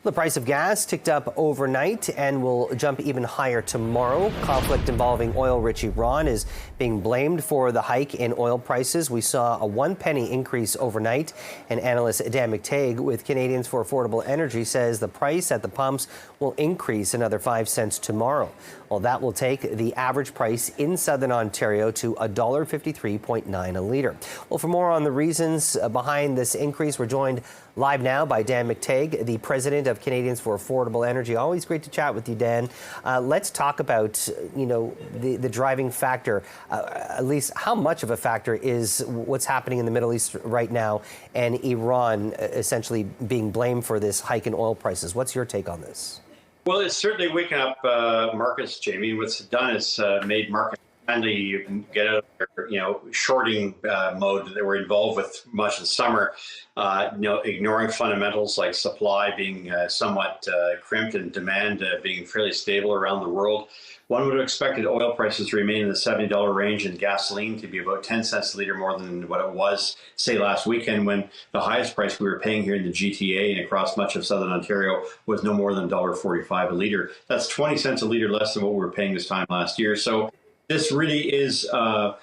The price of gas ticked up overnight and will jump even higher tomorrow. Conflict involving oil-rich Iran is being blamed for the hike in oil prices. We saw a 1 penny increase overnight, and analyst Dan McTeague with Canadians for Affordable Energy says the price at the pumps will increase another 5 cents tomorrow. Well, that will take the average price in southern Ontario to $1.53.9 a litre. Well, for more on the reasons behind this increase, we're joined live now by Dan McTeague, the president of Canadians for Affordable Energy. Always great to chat with you, Dan. Let's talk about, the driving factor. At least how much of a factor is what's happening in the Middle East right now and Iran essentially being blamed for this hike in oil prices. What's your take on this? Well, it's certainly waking up markets, Jamie. What's done is made markets finally get out of their, shorting mode that they were involved with much of the summer. Ignoring fundamentals like supply being somewhat crimped and demand being fairly stable around the world. One would have expected oil prices to remain in the $70 range and gasoline to be about 10 cents a litre more than what it was, say, last weekend, when the highest price we were paying here in the GTA and across much of southern Ontario was no more than $1.45 a litre. That's 20 cents a litre less than what we were paying this time last year. So this really is a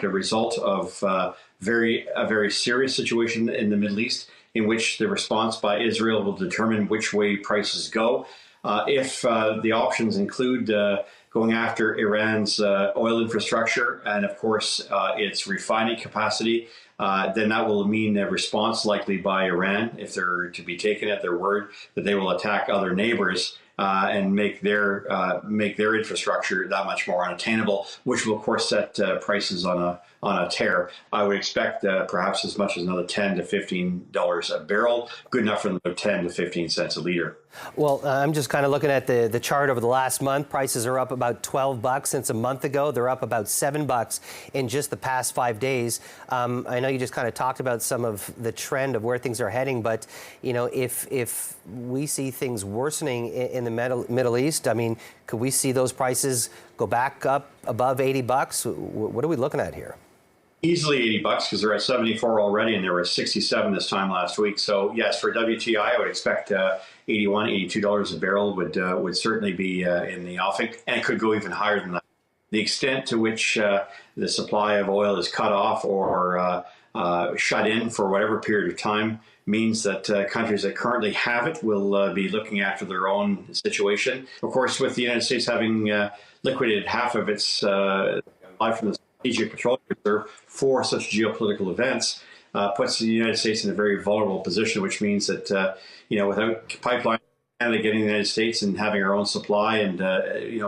result of a very serious situation in the Middle East, in which the response by Israel will determine which way prices go. If the options include going after Iran's oil infrastructure and, of course, its refining capacity, then that will mean a response likely by Iran, if they're to be taken at their word, that they will attack other neighbors and make their infrastructure that much more unattainable, which will, of course, set prices on a tear. I would expect perhaps as much as another $10 to $15 a barrel, good enough for another 10 to 15 cents a litre. Well, I'm just kind of looking at the chart over the last month. Prices are up about $12 since a month ago. They're up about $7 in just the past 5 days. I know you just kind of talked about some of the trend of where things are heading, but if we see things worsening in the Middle East, I mean, could we see those prices go back up above $80? What are we looking at here? Easily $80 because they're at 74 already, and they were at 67 this time last week. So yes, for WTI, I would expect $81, $82 a barrel would certainly be in the offing, and it could go even higher than that. The extent to which the supply of oil is cut off or shut in for whatever period of time means that countries that currently have it will be looking after their own situation. Of course, with the United States having liquidated half of its supply from the Strategic Petroleum Reserve for such geopolitical events, puts the United States in a very vulnerable position, which means that, without pipeline Canada getting the United States and having our own supply and,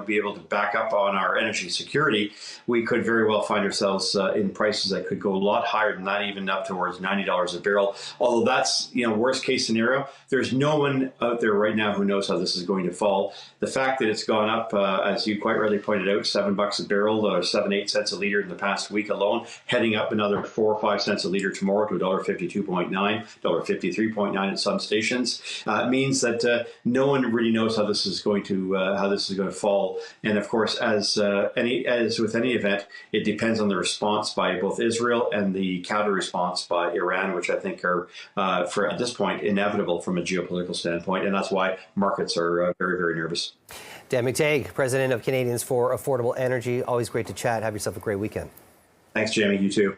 be able to back up on our energy security, we could very well find ourselves in prices that could go a lot higher than that, even up towards $90 a barrel. Although that's, worst case scenario, there's no one out there right now who knows how this is going to fall. The fact that it's gone up, as you quite rightly pointed out, $7 a barrel or 8 cents a litre in the past week alone, heading up another 4 or 5 cents a litre tomorrow to $1.52.9, $1.53.9 at some stations, means that no one really knows how this is going to fall. And of course, as with any event, it depends on the response by both Israel and the counter response by Iran, which I think are, for at this point, inevitable from a geopolitical standpoint. And that's why markets are very, very nervous. Dan McTeague, president of Canadians for Affordable Energy. Always great to chat. Have yourself a great weekend. Thanks, Jamie. You too.